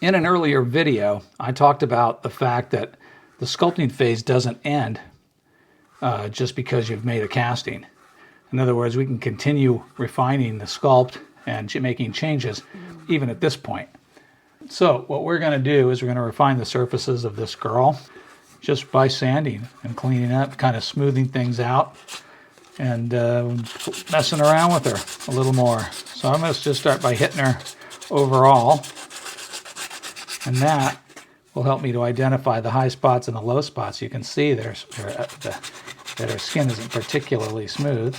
In an earlier video, I talked about the fact that the sculpting phase doesn't end just because you've made a casting. In other words, we can continue refining the sculpt and making changes even at this point. So what we're going to do is we're going to refine the surfaces of this girl just by sanding and cleaning up, kind of smoothing things out and messing around with her a little more. So I'm going to just start by hitting her overall, and that will help me to identify the high spots and the low spots. You can see that her skin isn't particularly smooth.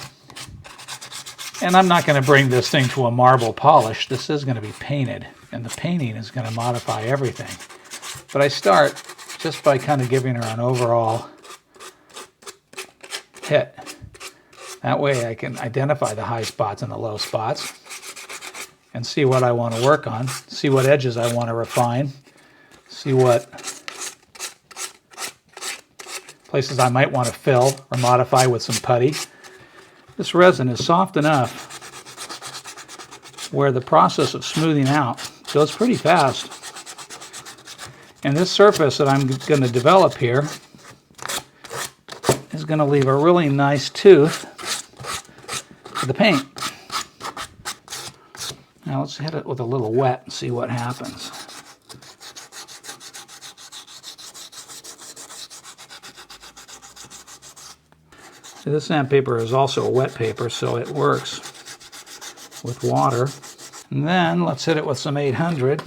And I'm not going to bring this thing to a marble polish. This is going to be painted, and the painting is going to modify everything. But I start just by kind of giving her an overall hit. That way I can identify the high spots and the low spots and see what I want to work on, see what edges I want to refine, see what places I might want to fill or modify with some putty. This resin is soft enough where the process of smoothing out goes pretty fast. And this surface that I'm going to develop here is going to leave a really nice tooth for the paint. Now let's hit it with a little wet and see what happens. See, this sandpaper is also a wet paper, so it works with water. And then let's hit it with some 800.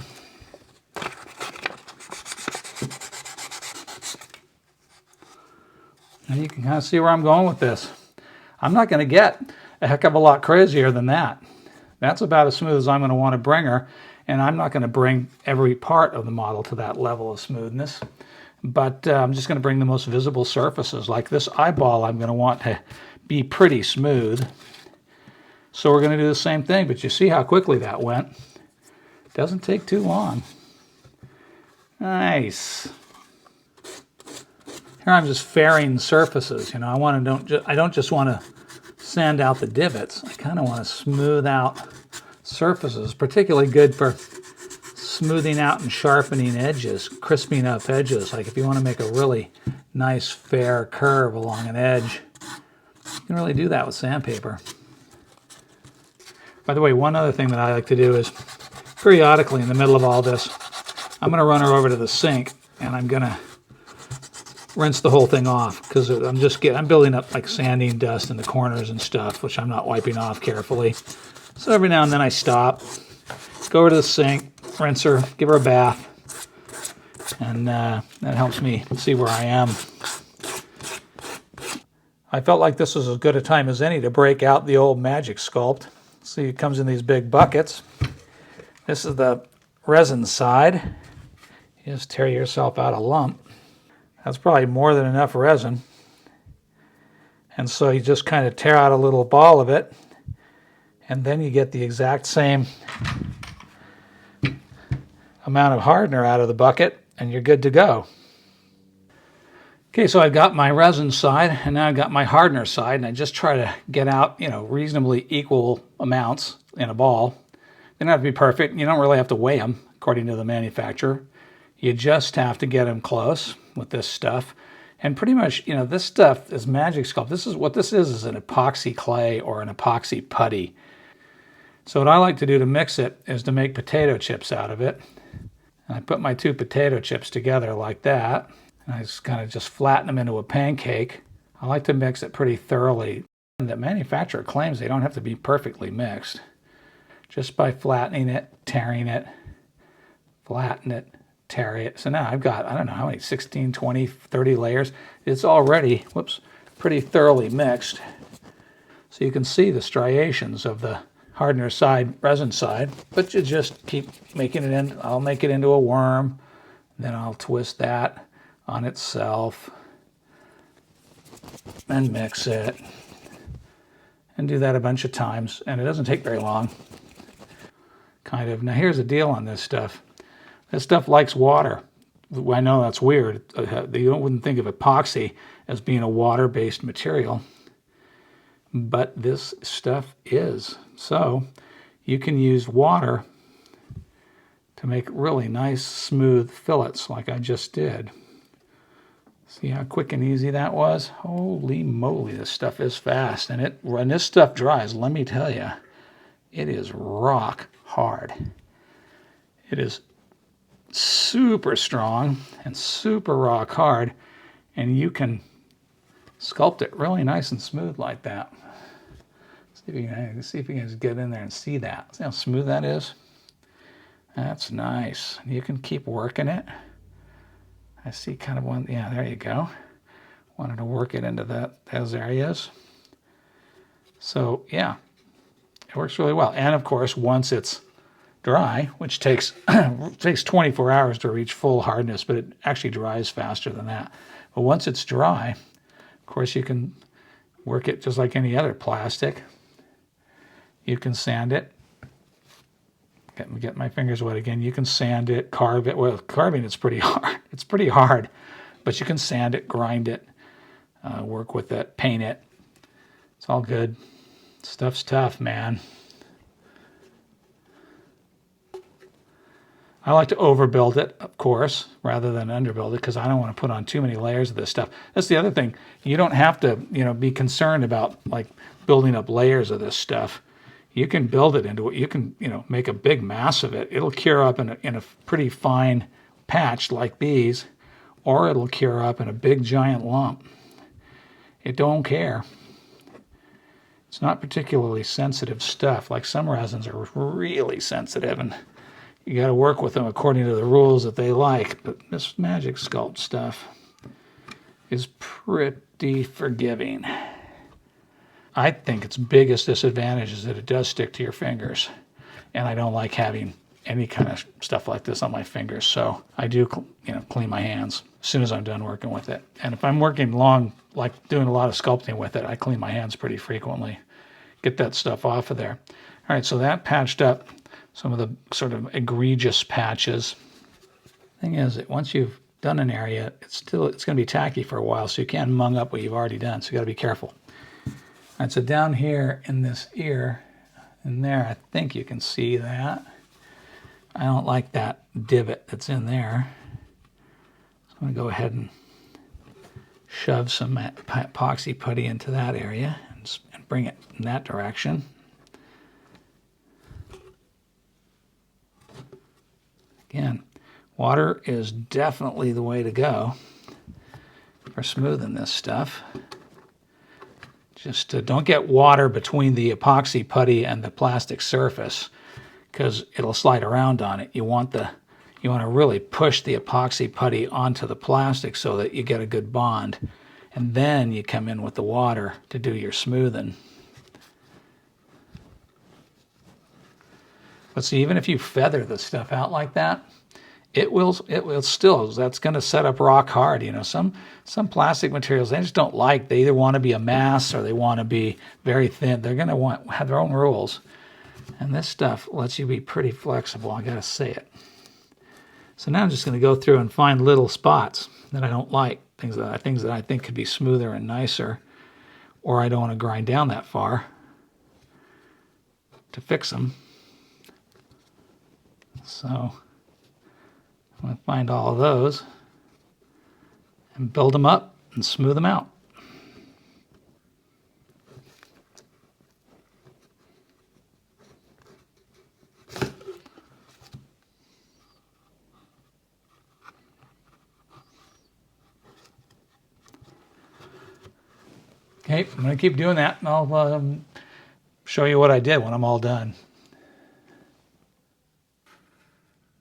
And you can kind of see where I'm going with this. I'm not going to get a heck of a lot crazier than that. That's about as smooth as I'm going to want to bring her, and I'm not going to bring every part of the model to that level of smoothness. But I'm just going to bring the most visible surfaces. Like this eyeball, I'm going to want to be pretty smooth. So we're going to do the same thing, but you see how quickly that went. Doesn't take too long. Nice. Here I'm just fairing surfaces. You know, I don't just want to sand out the divots. I kind of want to smooth out surfaces, particularly good for smoothing out and sharpening edges, crisping up edges. Like if you want to make a really nice fair curve along an edge, you can really do that with sandpaper. By the way, one other thing that I like to do is periodically in the middle of all this, I'm going to run her over to the sink and I'm going to rinse the whole thing off, because I'm building up like sanding dust in the corners and stuff, which I'm not wiping off carefully. So every now and then I stop, go over to the sink, rinse her, give her a bath, and that helps me see where I am. I felt like this was as good a time as any to break out the old Magic Sculpt. See, it comes in these big buckets. This is the resin side. You just tear yourself out a lump. That's probably more than enough resin. And so you just kind of tear out a little ball of it, and then you get the exact same amount of hardener out of the bucket, and you're good to go. Okay, so I've got my resin side, and now I've got my hardener side, and I just try to get out, reasonably equal amounts in a ball. They don't have to be perfect. You don't really have to weigh them, according to the manufacturer. You just have to get them close with this stuff. And pretty much, this stuff is Magic Sculpt. This is what this is an epoxy clay or an epoxy putty. So what I like to do to mix it is to make potato chips out of it. And I put my two potato chips together like that. And I just kind of flatten them into a pancake. I like to mix it pretty thoroughly. And the manufacturer claims they don't have to be perfectly mixed. Just by flattening it, tearing it, flatten it, tear it. So now I've got, I don't know how many, 16, 20, 30 layers. It's already, pretty thoroughly mixed. So you can see the striations of the hardener side, resin side, but you just keep making it in. I'll make it into a worm, then I'll twist that on itself and mix it and do that a bunch of times, and it doesn't take very long. Kind of. Now here's the deal on this stuff. This stuff likes water. I know that's weird. You wouldn't think of epoxy as being a water-based material, but this stuff is. So you can use water to make really nice smooth fillets like I just did. See how quick and easy that was? Holy moly, this stuff is fast. And when this stuff dries, let me tell you, it is rock hard. It is super strong and super rock hard, and you can sculpt it really nice and smooth like that. See if you can get in there and see that. See how smooth that is? That's nice. You can keep working it. I see kind of one, yeah, there you go. Wanted to work it into those areas. So yeah, it works really well. And of course, once it's dry, which takes 24 hours to reach full hardness, but it actually dries faster than that. But once it's dry, of course, you can work it just like any other plastic. You can sand it. Get my fingers wet again. You can sand it, carve it. Well, carving it's pretty hard. It's pretty hard, but you can sand it, grind it, work with it, paint it. It's all good. Stuff's tough, man. I like to overbuild it, of course, rather than underbuild it, because I don't want to put on too many layers of this stuff. That's the other thing. You don't have to, be concerned about like building up layers of this stuff. You can build it into it. You can, make a big mass of it. It'll cure up in a pretty fine patch like these, or it'll cure up in a big giant lump. It don't care. It's not particularly sensitive stuff. Like some resins are really sensitive, and you got to work with them according to the rules that they like. But this Magic Sculpt stuff is pretty forgiving. I think its biggest disadvantage is that it does stick to your fingers. And I don't like having any kind of stuff like this on my fingers. So I do, clean my hands as soon as I'm done working with it. And if I'm working long, like doing a lot of sculpting with it, I clean my hands pretty frequently. Get that stuff off of there. All right, so that patched up some of the sort of egregious patches. Thing is that once you've done an area, it's going to be tacky for a while, so you can't mung up what you've already done. So you got to be careful. All right, so down here in this ear, in there, I think you can see that. I don't like that divot that's in there. So I'm going to go ahead and shove some epoxy putty into that area and bring it in that direction. Again, water is definitely the way to go for smoothing this stuff. Just don't get water between the epoxy putty and the plastic surface, because it'll slide around on it. You want to really push the epoxy putty onto the plastic so that you get a good bond, and then you come in with the water to do your smoothing. But see, even if you feather the stuff out like that, it will still, that's going to set up rock hard. Some plastic materials, they just don't like. They either want to be a mass or they want to be very thin. They're going to have their own rules. And this stuff lets you be pretty flexible, I got to say it. So now I'm just going to go through and find little spots that I don't like, things that I think could be smoother and nicer, or I don't want to grind down that far to fix them. So I'm going to find all of those and build them up and smooth them out. Okay, I'm going to keep doing that, and I'll show you what I did when I'm all done.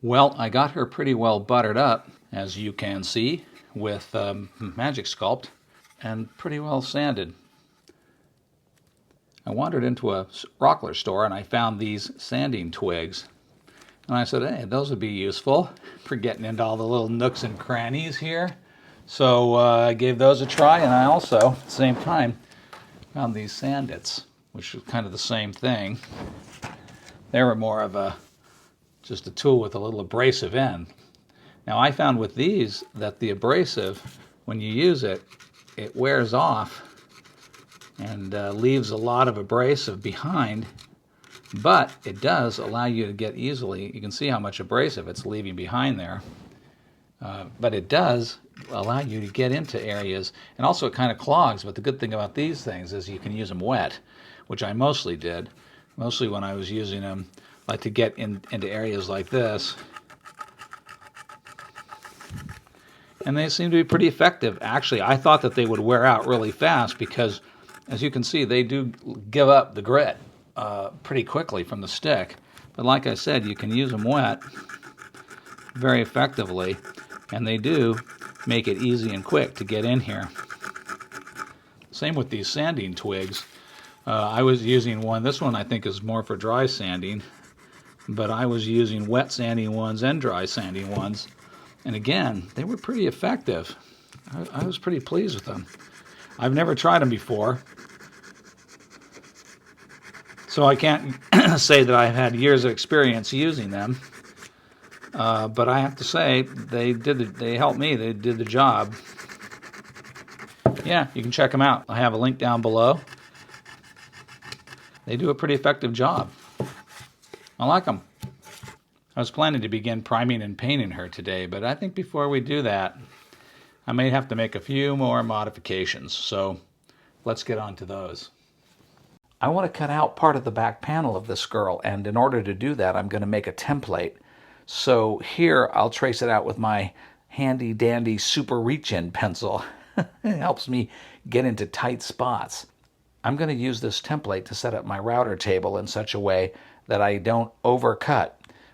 Well, I got her pretty well buttered up, as you can see, with Magic Sculpt, and pretty well sanded. I wandered into a rockler store and I found these sanding twigs. And I said, hey, those would be useful for getting into all the little nooks and crannies here. So I gave those a try, and I also, at the same time, found these sandits, which was kind of the same thing. They were more of just a tool with a little abrasive end. Now I found with these that the abrasive, when you use it, it wears off and leaves a lot of abrasive behind But it does allow you to get easily, you can see how much abrasive it's leaving behind there. But it does allow you to get into areas, and also it kind of clogs, but the good thing about these things is you can use them wet, which I mostly did. Mostly when I was using them, like to get into areas like this. And they seem to be pretty effective. Actually, I thought that they would wear out really fast because, as you can see, they do give up the grit pretty quickly from the stick. But like I said, you can use them wet very effectively, and they do make it easy and quick to get in here. Same with these sanding twigs. I was using one, this one I think is more for dry sanding, but I was using wet sanding ones and dry sanding ones. And again, they were pretty effective. I was pretty pleased with them. I've never tried them before, so I can't say that I've had years of experience using them. But I have to say, they helped me. They did the job. Yeah, you can check them out. I have a link down below. They do a pretty effective job. I like them. I was planning to begin priming and painting her today, but I think before we do that, I may have to make a few more modifications. So let's get on to those. I want to cut out part of the back panel of this girl, and in order to do that, I'm going to make a template. So here, I'll trace it out with my handy dandy super reach-in pencil. It helps me get into tight spots. I'm going to use this template to set up my router table in such a way that I don't overcut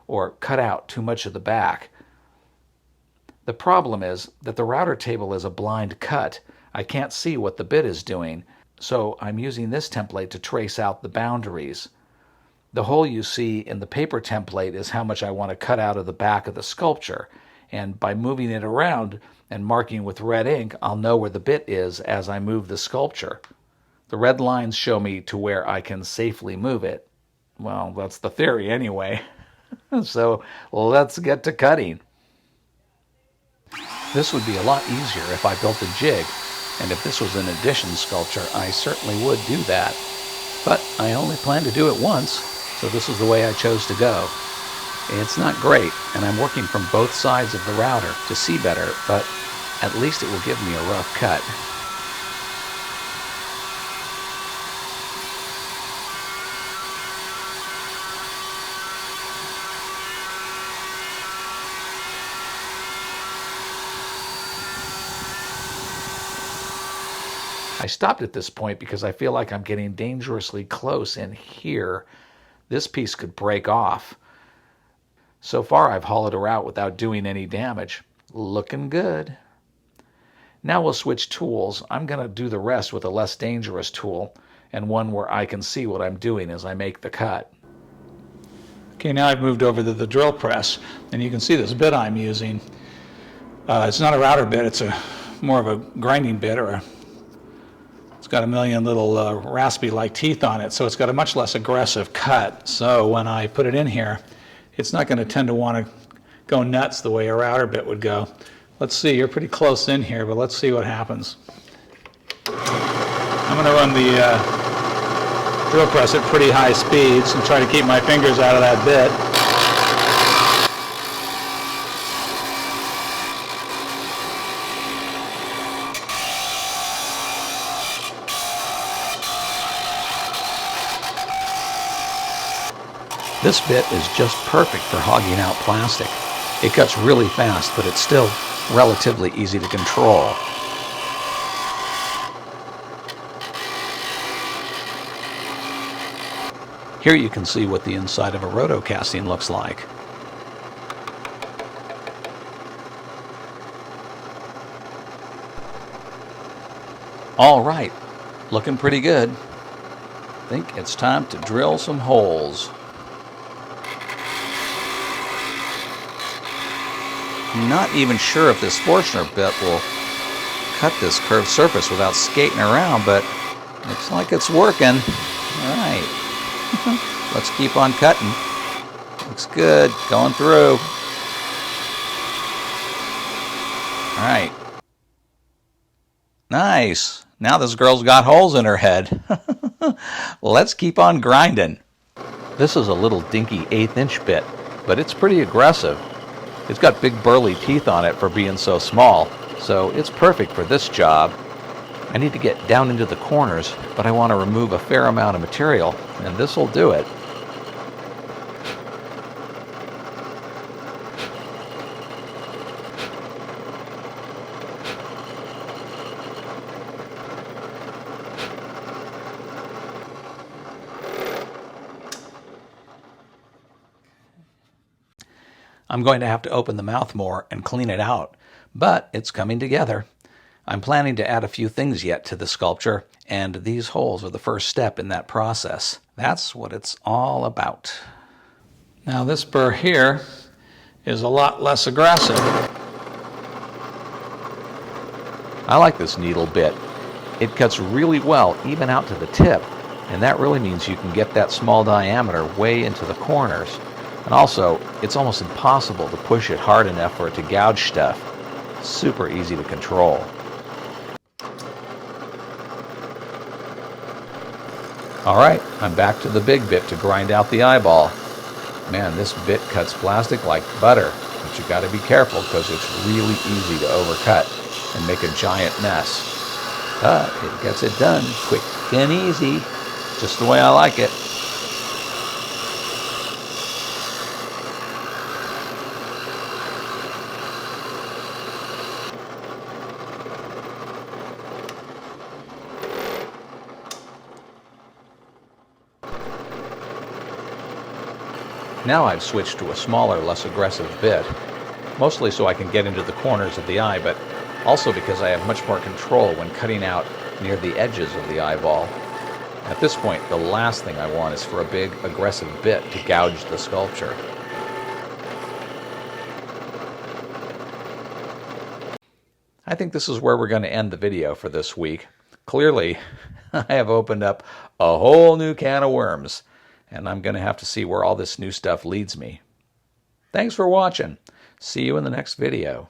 or cut out too much of the back. The problem is that the router table is a blind cut. I can't see what the bit is doing, so I'm using this template to trace out the boundaries. The hole you see in the paper template is how much I want to cut out of the back of the sculpture, and by moving it around and marking with red ink, I'll know where the bit is as I move the sculpture. The red lines show me to where I can safely move it. Well, that's the theory anyway. So let's get to cutting. This would be a lot easier if I built a jig, and if this was an addition sculpture, I certainly would do that. But I only plan to do it once, so this is the way I chose to go. It's not great, and I'm working from both sides of the router to see better, but at least it will give me a rough cut. I stopped at this point because I feel like I'm getting dangerously close in here. This piece could break off. So far I've hollowed her out without doing any damage. Looking good. Now we'll switch tools. I'm going to do the rest with a less dangerous tool, and one where I can see what I'm doing as I make the cut. Okay, now I've moved over to the drill press, and you can see this bit I'm using. It's not a router bit, it's more of a grinding bit, it's got a million little raspy-like teeth on it, so it's got a much less aggressive cut. So when I put it in here, it's not going to tend to want to go nuts the way a router bit would go. Let's see, you're pretty close in here, but let's see what happens. I'm going to run the drill press at pretty high speeds and try to keep my fingers out of that bit. This bit is just perfect for hogging out plastic. It cuts really fast, but it's still relatively easy to control. Here you can see what the inside of a roto casting looks like. All right, looking pretty good. I think it's time to drill some holes. I'm not even sure if this Forstner bit will cut this curved surface without skating around, but looks like it's working. All right, let's keep on cutting. Looks good, going through. All right. Nice. Now this girl's got holes in her head. Let's keep on grinding. This is a little dinky 1/8 inch bit, but it's pretty aggressive. It's got big burly teeth on it for being so small, so it's perfect for this job. I need to get down into the corners, but I want to remove a fair amount of material, and this will do it. I'm going to have to open the mouth more and clean it out, but it's coming together. I'm planning to add a few things yet to the sculpture, and these holes are the first step in that process. That's what it's all about. Now this burr here is a lot less aggressive. I like this needle bit. It cuts really well even out to the tip, and that really means you can get that small diameter way into the corners. And also, it's almost impossible to push it hard enough for it to gouge stuff. Super easy to control. Alright, I'm back to the big bit to grind out the eyeball. Man, this bit cuts plastic like butter, but you gotta be careful because it's really easy to overcut and make a giant mess. But it gets it done quick and easy, just the way I like it. Now I've switched to a smaller, less aggressive bit, mostly so I can get into the corners of the eye, but also because I have much more control when cutting out near the edges of the eyeball. At this point, the last thing I want is for a big, aggressive bit to gouge the sculpture. I think this is where we're going to end the video for this week. Clearly, I have opened up a whole new can of worms, and I'm going to have to see where all this new stuff leads me. Thanks for watching. See you in the next video.